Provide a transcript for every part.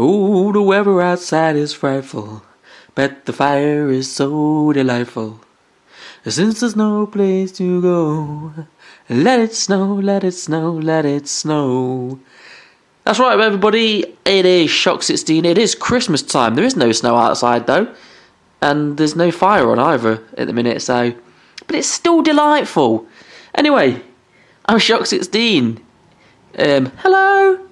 Oh, the weather outside is frightful, but the fire is so delightful. Since there's no place to go, let it snow, let it snow, let it snow. That's right, everybody. It is Shock 16. It is Christmas time. There is no snow outside, though. And there's no fire on either at the minute, so... But it's still delightful. Anyway, I'm Shock 16. Hello.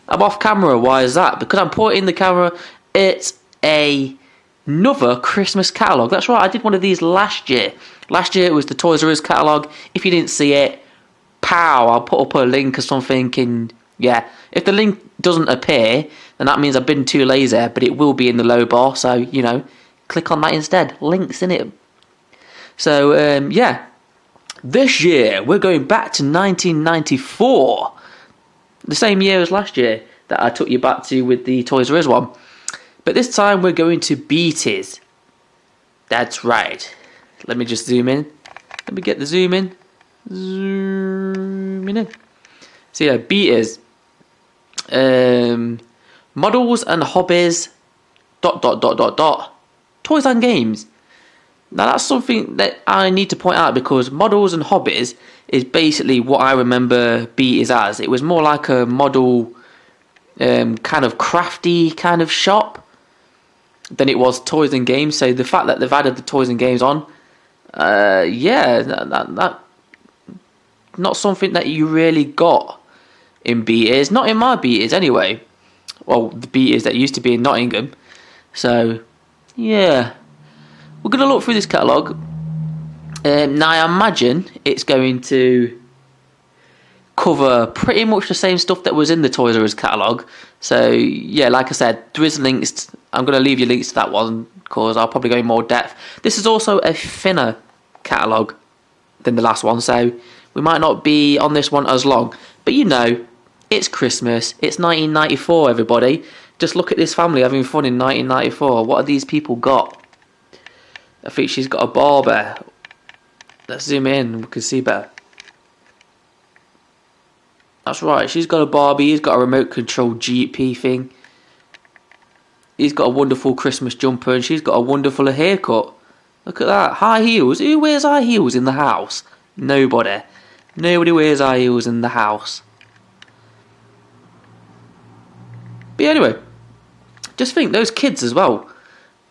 I'm off camera. Why is that? Because I'm pointing the camera. It's another Christmas catalogue. That's right, I did one of these last year. Last year it was the Toys R Us catalogue. If you didn't see it, pow, I'll put up a link or something. And yeah, if the link doesn't appear, then that means I've been too lazy. But it will be in the low bar, so, you know, click on that instead. Links in it. So, yeah. This year, we're going back to 1994. The same year as last year that I took you back to with the Toys R Us one. But this time, we're going to Beatties. That's right. Let me just zoom in. Let me get the zoom in. Zooming in. So, yeah, Beatties. Models and hobbies. ... Toys and games. Now that's something that I need to point out because models and hobbies is basically what I remember Beatties as. It was more like a model kind of crafty kind of shop than it was toys and games. So the fact that they've added the toys and games on, yeah, that not something that you really got in Beatties. Not in my Beatties anyway. Well, the Beatties that used to be in Nottingham. So, yeah. We're going to look through this catalogue. Now, I imagine it's going to cover pretty much the same stuff that was in the Toys R Us catalogue. So, yeah, like I said, there is links. I'm going to leave you links to that one because I'll probably go in more depth. This is also a thinner catalogue than the last one, so we might not be on this one as long. But you know, it's Christmas. It's 1994, everybody. Just look at this family having fun in 1994. What have these people got? I think she's got a Barbie. Let's zoom in, we can see better. That's right, she's got a Barbie, he's got a remote control GP thing. He's got a wonderful Christmas jumper and she's got a wonderful haircut. Look at that, high heels. Who wears high heels in the house? Nobody. Nobody wears high heels in the house. But anyway, just think, those kids as well.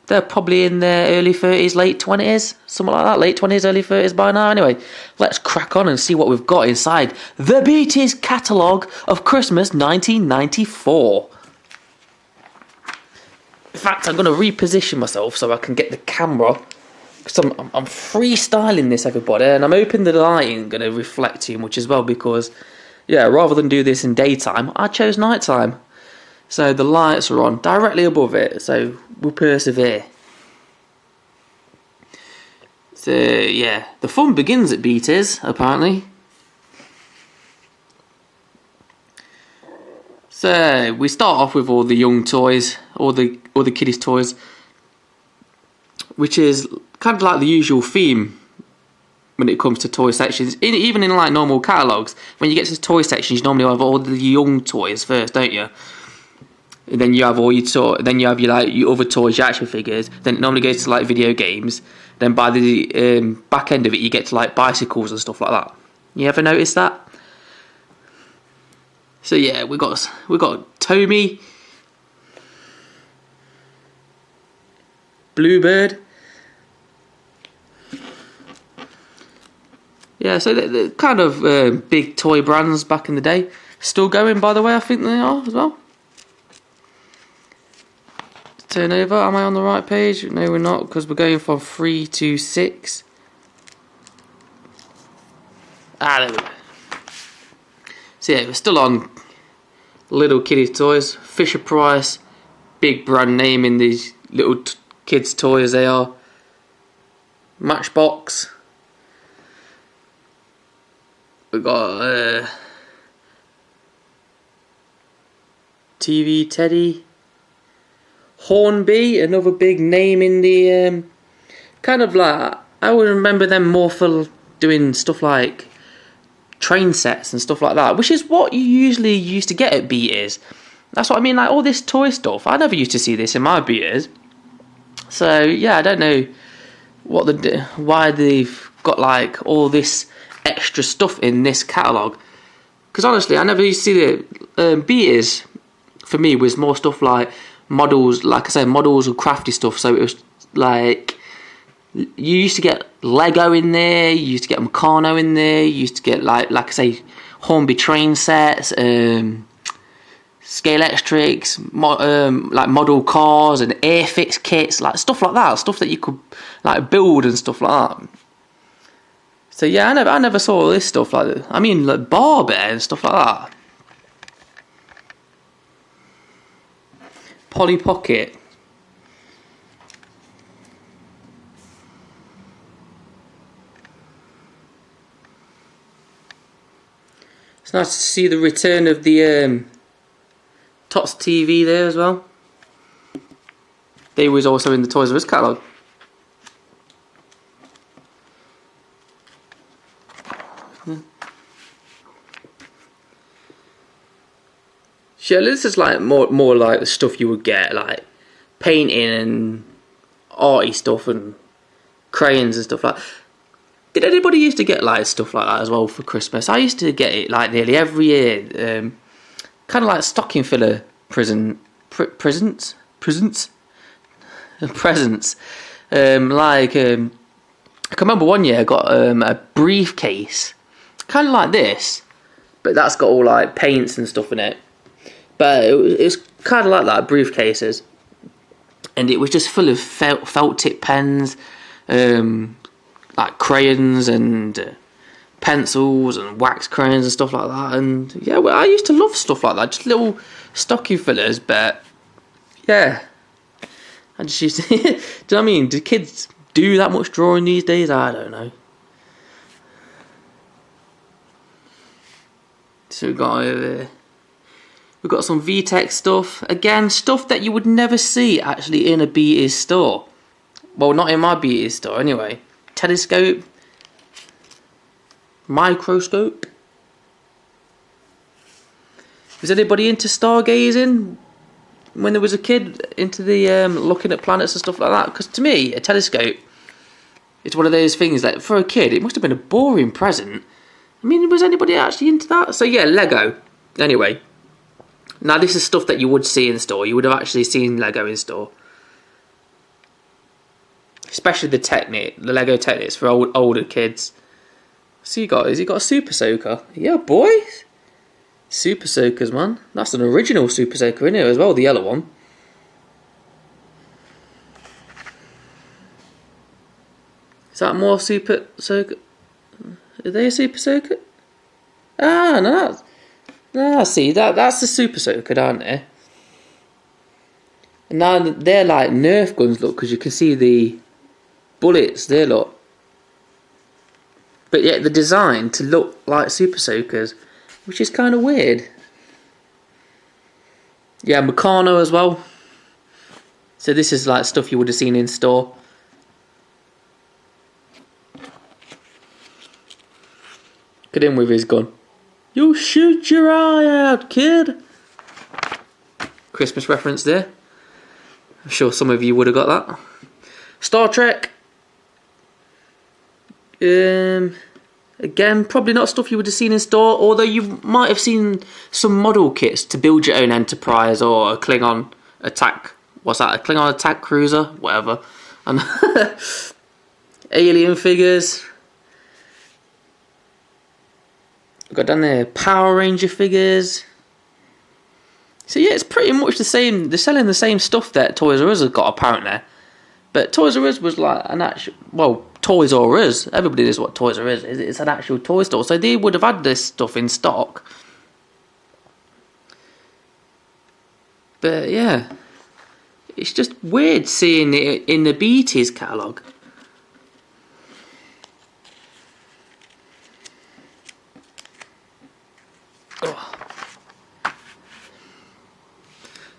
They're probably in their early 30s, late 20s, something like that. Late 20s, early 30s by now. Anyway, let's crack on and see what we've got inside the Beatties Catalogue of Christmas 1994. In fact, I'm going to reposition myself so I can get the camera. Because I'm freestyling this, everybody. And I'm hoping the lighting is going to reflect too much as well. Because, yeah, rather than do this in daytime, I chose nighttime. So the lights are on directly above it, so we'll persevere. So yeah, the fun begins at Beatties, apparently. So we start off with all the young toys, all the kiddies' toys, which is kind of like the usual theme when it comes to toy sections. Even in like normal catalogues, when you get to the toy sections, you normally have all the young toys first, don't you? And then you have all your then you have your other toys, your action figures. Then it normally goes to like video games. Then by the back end of it, you get to like bicycles and stuff like that. You ever notice that? So yeah, we got Tommy, Bluebird. Yeah, so the kind of big toy brands back in the day, still going, by the way. I think they are as well. Turn over. Am I on the right page? No, we're not, because we're going from 3 to 6. There we go. So yeah, we're still on little kiddies toys. Fisher Price, big brand name in these little kids toys they are. Matchbox. We got TV Teddy. Hornby, another big name in the kind of like, I would remember them more for doing stuff like train sets and stuff like that, which is what you usually used to get at Beatties. That's what I mean, like all this toy stuff. I never used to see this in my Beatties. So yeah, I don't know why they've got like all this extra stuff in this catalogue. Because honestly, I never used to see the Beatties. For me, was more stuff like models, like I said, models and crafty stuff. So it was like you used to get Lego in there, you used to get Meccano in there, you used to get like I say, Hornby train sets, scale electrics, like model cars and airfix kits, like stuff like that, stuff that you could like build and stuff like that. So yeah, I never saw all this stuff like that. I mean, like Barbie and stuff like that. Polly Pocket. It's nice to see the return of the Tots TV there as well. They was also in the Toys R Us catalogue. Sure, this is like more like the stuff you would get, like painting and arty stuff and crayons and stuff like that. Did anybody used to get like stuff like that as well for Christmas? I used to get it like nearly every year. Kind of like stocking filler presents. I can remember one year I got a briefcase, kind of like this, but that's got all like paints and stuff in it. But it was kind of like that, briefcases, and it was just full of felt tip pens, like crayons and pencils and wax crayons and stuff like that. And yeah, well, I used to love stuff like that, just little stocking fillers. But yeah, I just used to. Do you know what I mean? Do kids do that much drawing these days? I don't know. So we've got over there. We've got some VTech stuff. Again, stuff that you would never see actually in a Beatties store. Well, not in my Beatties store anyway. Telescope. Microscope. Was anybody into stargazing when there was a kid? Into the looking at planets and stuff like that? Because to me, a telescope, it's one of those things that for a kid, it must have been a boring present. I mean, was anybody actually into that? So yeah, Lego. Anyway. Now this is stuff that you would see in store. You would have actually seen Lego in store. Especially the Lego Technics for older kids. So has he got a Super Soaker? Yeah, boy. Super Soakers, man. That's an original Super Soaker in here as well, the yellow one. Is that more Super Soaker? Are they a Super Soaker? Ah, no. See, that's the Super Soaker, aren't they? And now they're like Nerf guns, look, because you can see the bullets there, look. But yet they're designed to look like Super Soakers, which is kind of weird. Yeah, Meccano as well. So this is like stuff you would have seen in store. Look at him with his gun. You'll shoot your eye out, kid. Christmas reference there. I'm sure some of you would have got that. Star Trek. Again, probably not stuff you would have seen in store, although you might have seen some model kits to build your own Enterprise or a Klingon attack. What's that? A Klingon attack cruiser? Whatever. And alien figures. We've got down there Power Ranger figures. So yeah, it's pretty much the same. They're selling the same stuff that Toys R Us has got apparently. But Toys R Us was like an actual... Well, Toys R Us. Everybody knows what Toys R Us is. It's an actual toy store. So they would have had this stuff in stock. But yeah. It's just weird seeing it in the Beatties catalogue.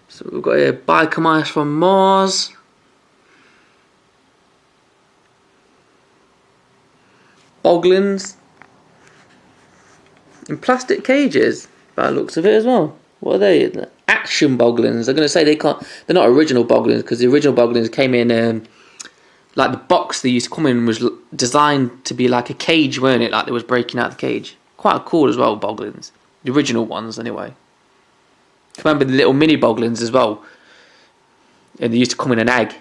So we've got here Biker Mice from Mars. Boglins. In plastic cages, by the looks of it as well. What are they? action Boglins. I'm going to say they're not original Boglins, because the original Boglins came in, like the box they used to come in was designed to be like a cage, weren't it? Like they was breaking out the cage. Quite cool as well, Boglins. The original ones, anyway. Remember the little mini Boglins as well? And they used to come in an egg.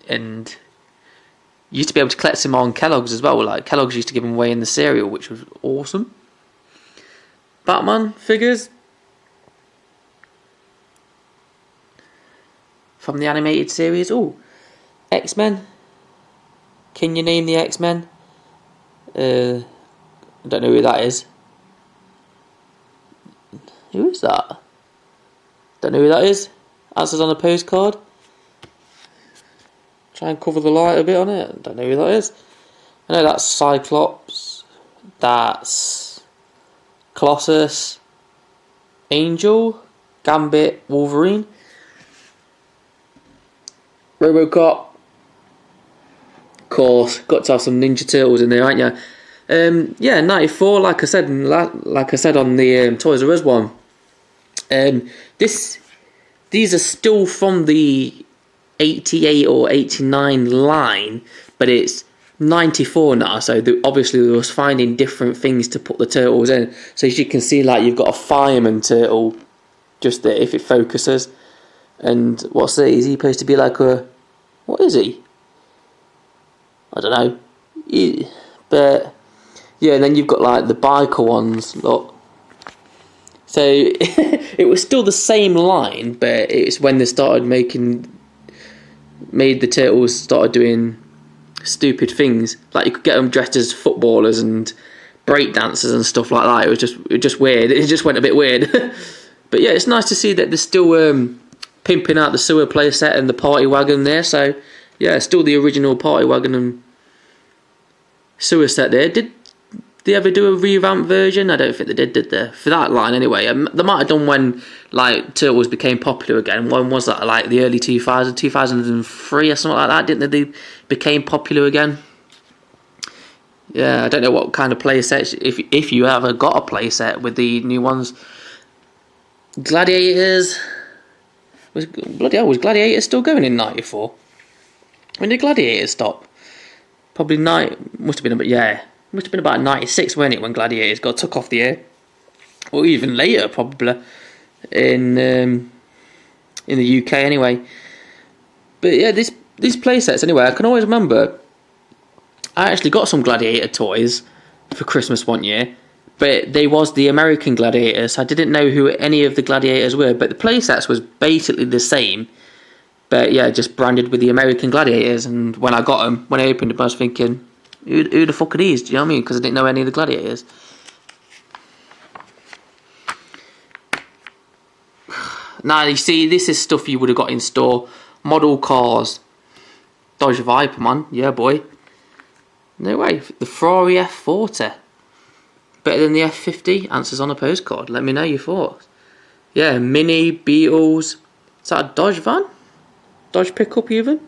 And you used to be able to collect them on Kellogg's as well. Like Kellogg's used to give them away in the cereal, which was awesome. Batman figures from the animated series. Oh, X-Men. Can you name the X-Men? I don't know who that is. Who is that? Don't know who that is. Answers on a postcard. Try and cover the light a bit on it. Don't know who that is. I know that's Cyclops. That's Colossus. Angel. Gambit. Wolverine. Robocop. Of course, got to have some Ninja Turtles in there, aren't you? Yeah, 94. Like I said on the Toys R Us one. These are still from the 88 or 89 line, but it's 94 now. So obviously they was finding different things to put the turtles in. So as you can see, like you've got a fireman turtle just there if it focuses. And what's that? Is he supposed to be like a... What is he? I don't know. But yeah, and then you've got like the biker ones. Look. So it was still the same line, but it's when they started made the turtles started doing stupid things. Like you could get them dressed as footballers and break dancers and stuff like that. It was just weird. It just went a bit weird. But yeah, it's nice to see that they're still pimping out the sewer playset and the party wagon there. So yeah, still the original party wagon and sewer set there. Did they ever do a revamped version? I don't think they did they? For that line anyway. They might have done when like Turtles became popular again. When was that? Like the early 2000s, 2003 or something like that, didn't they? They became popular again. Yeah, I don't know what kind of playsets, if you ever got a playset with the new ones. Gladiators. Was Gladiators still going in 94? When did Gladiators stop? Probably must have been about 96, wasn't it, when Gladiators got took off the air, or even later, probably in the UK anyway. But yeah, these playsets anyway. I can always remember I actually got some Gladiator toys for Christmas one year, but they was the American Gladiators. I didn't know who any of the Gladiators were, but the playsets was basically the same. But yeah, just branded with the American Gladiators. And when I got them, when I opened them, I was thinking, who the fuck are these? Do you know what I mean? Because I didn't know any of the Gladiators. Now, you see, this is stuff you would have got in store. Model cars. Dodge Viper, man. Yeah, boy. No way. The Ferrari F40. Better than the F50? Answers on a postcard. Let me know your thoughts. Yeah, Mini, Beatles. Is that a Dodge van? Dodge pickup even?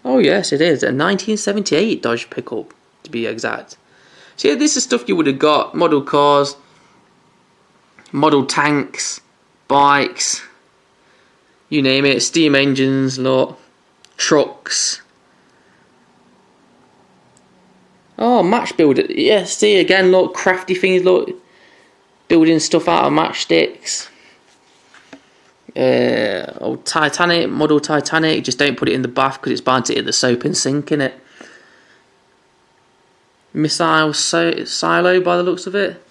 Oh yes, it is. A 1978 Dodge pickup, to be exact. So yeah, this is stuff you would have got. Model cars, model tanks, bikes, you name it. Steam engines, look. Trucks. Oh, match builder. Yeah, see again, look. Crafty things, look. Building stuff out of matchsticks. Titanic, model Titanic. Just don't put it in the bath because it's bound to hit the soap and sink in it. Missile silo by the looks of it.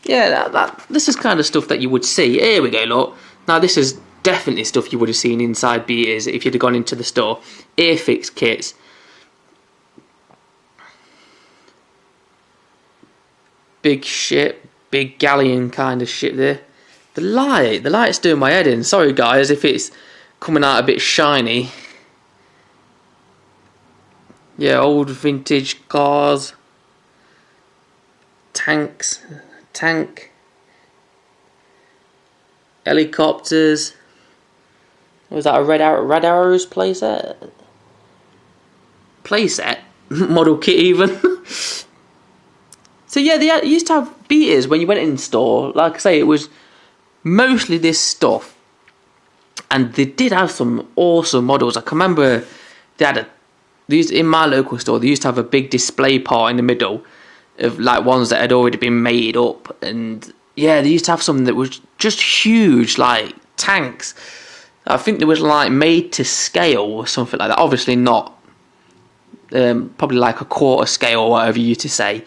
Yeah, this is kind of stuff that you would see. Here we go, look. Now this is definitely stuff you would have seen inside Beatties if you'd have gone into the store. Airfix kits. Big ship, big galleon kind of ship there. The light's doing my head in. Sorry guys if it's coming out a bit shiny. Yeah, old vintage cars. Tank. Helicopters. Was that a Red Arrows playset? Playset? Model kit even? So yeah, they used to have Beatties when you went in store. Like I say, it was mostly this stuff. And they did have some awesome models. I can remember these in my local store. They used to have a big display part in the middle of like ones that had already been made up. And yeah, they used to have some that was just huge, like tanks. I think they was like made to scale or something like that. Obviously not. Probably like a quarter scale or whatever you used to say.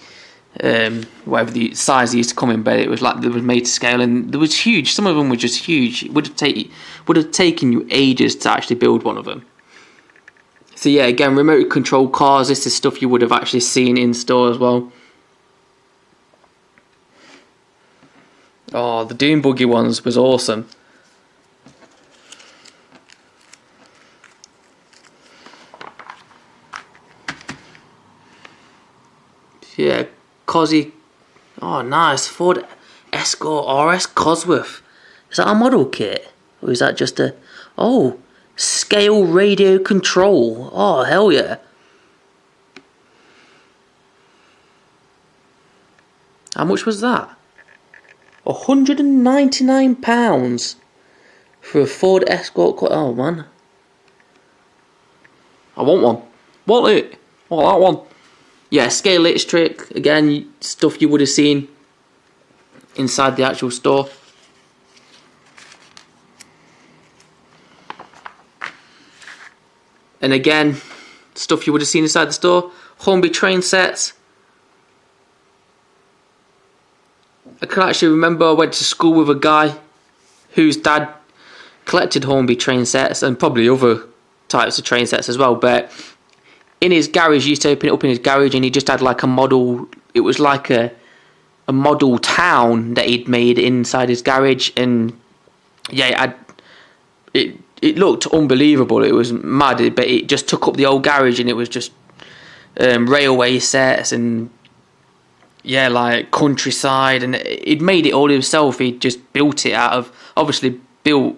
Whatever the size they used to come in, but it was like they was made to scale, and there was huge. Some of them were just huge. It would have taken you ages to actually build one of them. So yeah, again, remote control cars. This is stuff you would have actually seen in store as well. Oh, the Dune Buggy ones was awesome. Yeah, Cosy. Oh, nice. Ford Escort RS Cosworth. Is that a model kit? Or is that just a... Oh, scale radio control. Oh, hell yeah. How much was that? £199 for a Ford Escort. Oh, man. I want one. Want it. Want that one. Yeah, scale electric, again, stuff you would have seen inside the actual store. And again, stuff you would have seen inside the store. Hornby train sets. I can actually remember I went to school with a guy whose dad collected Hornby train sets and probably other types of train sets as well, but in his garage, he used to open it up in his garage, and he just had like a model. It was like a model town that he'd made inside his garage, and yeah, it looked unbelievable. It was mad, but it just took up the old garage, and it was just railway sets and yeah, like countryside, and he'd made it all himself. He just built it built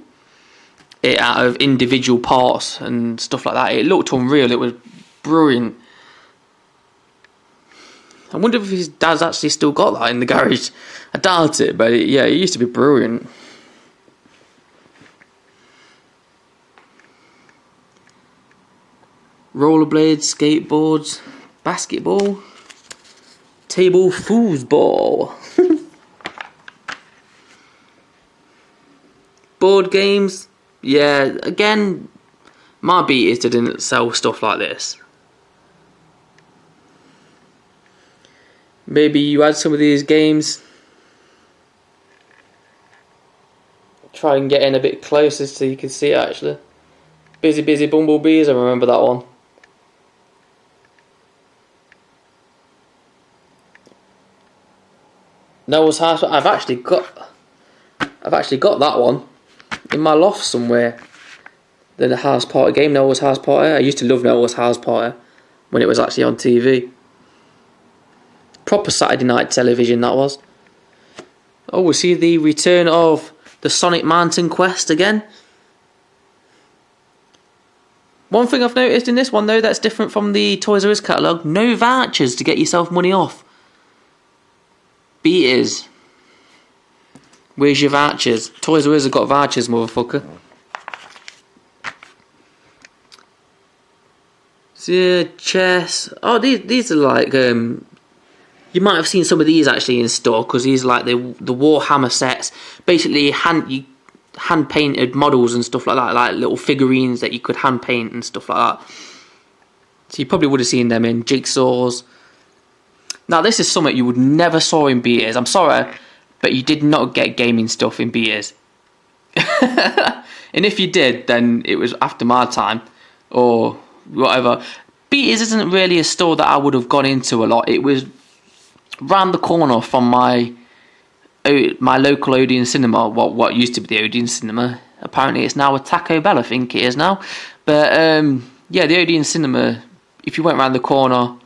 it out of individual parts and stuff like that. It looked unreal. It was brilliant. I wonder if his dad's actually still got that in the garage. I doubt it, but yeah, it used to be brilliant. Rollerblades, skateboards, basketball, table foosball, board games. Yeah, again, my Beatties didn't sell stuff like this. Maybe you had some of these games. Try and get in a bit closer so you can see it actually. Busy Busy Bumblebees, I remember that one. Noah's House. I've actually got that one in my loft somewhere. The House Party game, Noah's House Party. I used to love Noah's House Party when it was actually on TV. Proper Saturday night television that was. Oh, we see the return of the Sonic Mountain Quest again. One thing I've noticed in this one though that's different from the Toys R Us catalogue, no vouchers to get yourself money off. Beatties. Where's your vouchers? Toys R Us have got vouchers, motherfucker. So yeah, chess. Oh, these are like you might have seen some of these actually in store because these are like the Warhammer sets. Basically, hand painted models and stuff like that, like little figurines that you could hand paint and stuff like that. So you probably would have seen them in jigsaws. Now this is something you would never saw in Beatties. I'm sorry, but you did not get gaming stuff in Beatties. And if you did, then it was after my time or whatever. Beatties isn't really a store that I would have gone into a lot. It was round the corner from my local Odeon cinema, what used to be the Odeon cinema. Apparently it's now a Taco Bell, I think it is now. But yeah, the Odeon cinema, if you went round the corner,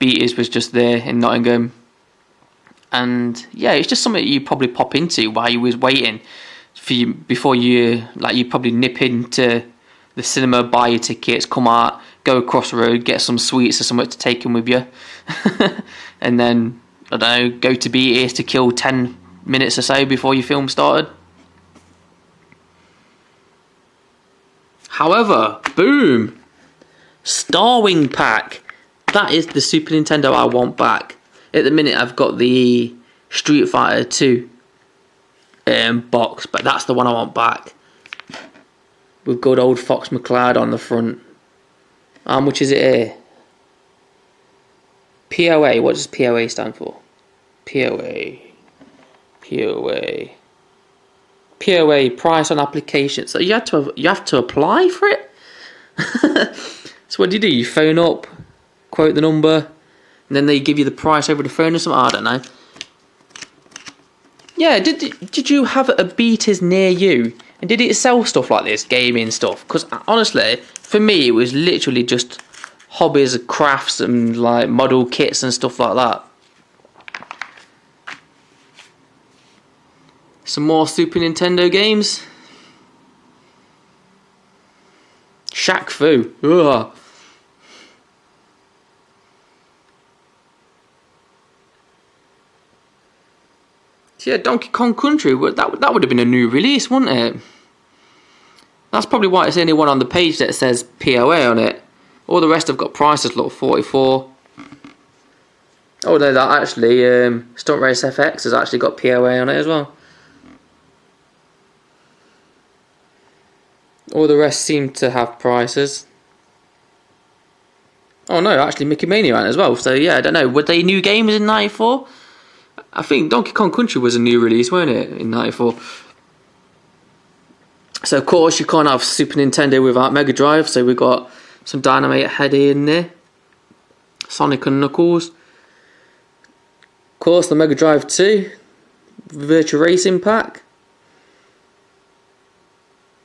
Beatties was just there in Nottingham. And yeah, it's just something you probably pop into while you was waiting for you, before you probably nip into the cinema, buy your tickets, come out, go across the road, get some sweets or something to take in with you. And then, I don't know, go to Beatties to kill 10 minutes or so before your film started. However, boom! Starwing pack. That is the Super Nintendo I want back. At the minute I've got the Street Fighter 2 box, but that's the one I want back. With good old Fox McCloud on the front. How much is it here? POA. What does POA stand for? POA. Price on application. So you have to apply for it. So what do? You phone up, quote the number, and then they give you the price over the phone or something. I don't know. Yeah. Did you have a Beatties near you? And did it sell stuff like this, gaming stuff? Because honestly, for me, it was literally just hobbies, crafts, and like model kits and stuff like that. Some more Super Nintendo games. Shaq Fu. Ugh. Yeah, Donkey Kong Country. That would have been a new release, wouldn't it? That's probably why it's the only one on the page that says POA on it. All the rest have got prices. Look, 44. Oh no, that actually Stunt Race FX has actually got POA on it as well. All the rest seem to have prices. Oh no, actually Mickey Mania ran as well. So yeah, I don't know. Were they new games in '94? I think Donkey Kong Country was a new release, weren't it, in '94? So of course you can't have Super Nintendo without Mega Drive. So we've got some Dynamite Heady in there, Sonic and Knuckles. Of course the Mega Drive 2, Virtua Racing Pack,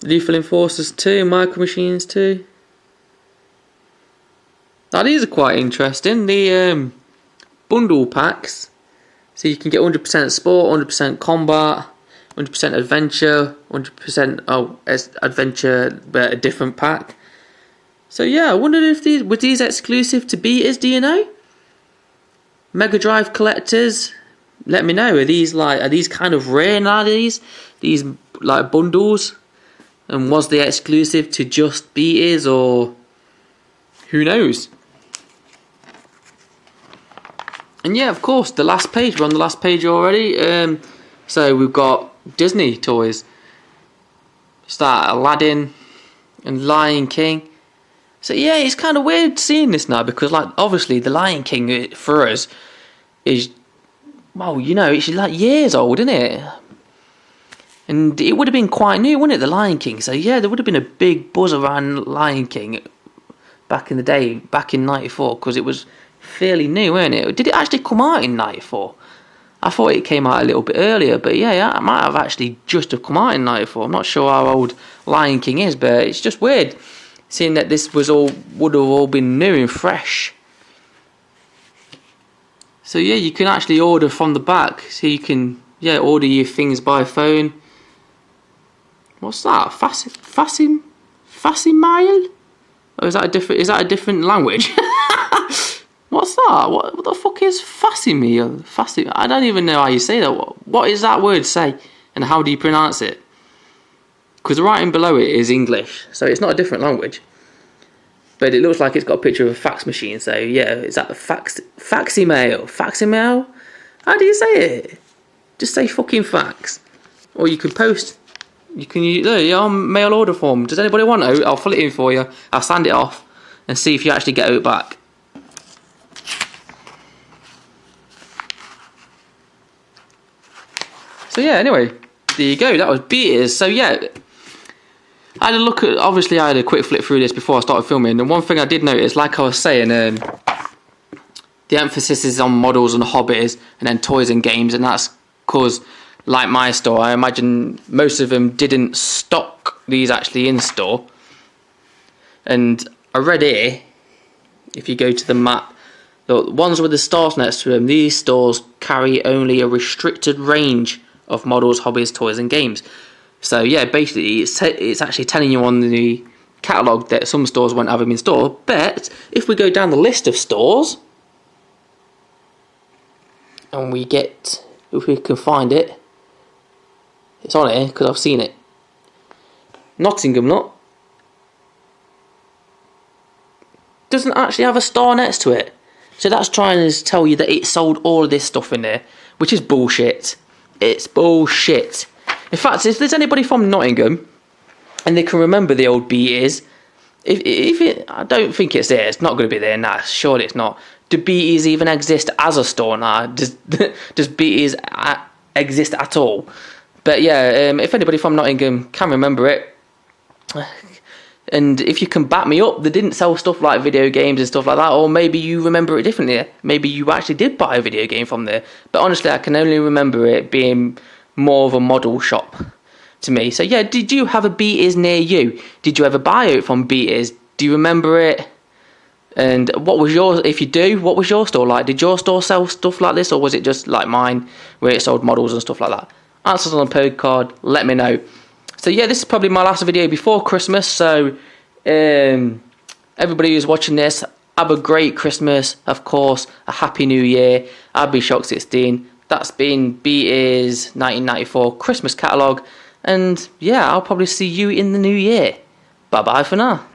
Lethal Enforcers 2, Micro Machines 2. Now these are quite interesting. The bundle packs. So you can get 100% sport, 100% combat, 100% adventure, 100% adventure, but a different pack. So yeah, I wondered if these exclusive to Beatties, do you know? Mega Drive collectors, let me know. Are these kind of rare nowadays? These like bundles? And was they exclusive to just Beatties, or who knows? And yeah, of course, the last page. We're on the last page already. So we've got Disney toys. Start Aladdin and Lion King. So yeah, it's kind of weird seeing this now, because like obviously the Lion King for us is, well, you know, it's like years old, isn't it? And it would have been quite new, wouldn't it, the Lion King? So yeah, there would have been a big buzz around Lion King back in the day, back in '94, because it was fairly new, weren't it? Did it actually come out in '94? I thought it came out a little bit earlier, but yeah, it might have actually just have come out in '94. I'm not sure how old Lion King is, but it's just weird seeing that this would have all been new and fresh. So yeah, you can actually order from the back, so you can order your things by phone. What's that? Facsimile? Or is that a different language? What's that? What the fuck is Facsimile? I don't even know how you say that. What is that word say? And how do you pronounce it? Because the writing below it is English, so it's not a different language. But it looks like it's got a picture of a fax machine, so yeah, is that a facsimile? Facsimile? How do you say it? Just say fucking fax. Or you can post. You can use mail order form. Does anybody want it? I'll fill it in for you. I'll sand it off and see if you actually get it back. So yeah, anyway, there you go. That was Beatties. So yeah, I had a look at. Obviously, I had a quick flip through this before I started filming, and one thing I did notice, like I was saying, the emphasis is on models and hobbies, and then toys and games, and that's because, like my store, I imagine most of them didn't stock these actually in store. And I read here, if you go to the map, the ones with the stars next to them, these stores carry only a restricted range of models, hobbies, toys and games. So yeah, basically it's actually telling you on the catalogue that some stores won't have them in store. But if we go down the list of stores, and if we can find it, It's on here because I've seen it. Nottingham, look. Doesn't actually have a store next to it. So that's trying to tell you that it sold all of this stuff in there, which is bullshit. It's bullshit. In fact, if there's anybody from Nottingham and they can remember the old Beatties, I don't think it's there. It's not going to be there now. Surely it's not. Do Beatties even exist as a store now? Does Beatties exist at all? But yeah, if anybody from Nottingham can remember it, and if you can back me up, they didn't sell stuff like video games and stuff like that, or maybe you remember it differently. Maybe you actually did buy a video game from there. But honestly, I can only remember it being more of a model shop to me. So yeah, did you have a Beatties near you? Did you ever buy it from Beatties? Do you remember it? And what was if you do, what was your store like? Did your store sell stuff like this, or was it just like mine, where it sold models and stuff like that? Answers on the postcard, let me know. So yeah, this is probably my last video before Christmas, so everybody who's watching this, have a great Christmas, of course, a happy new year. I've been Shock 16, that's been Beatties 1994 Christmas Catalogue, and yeah, I'll probably see you in the new year. Bye bye for now.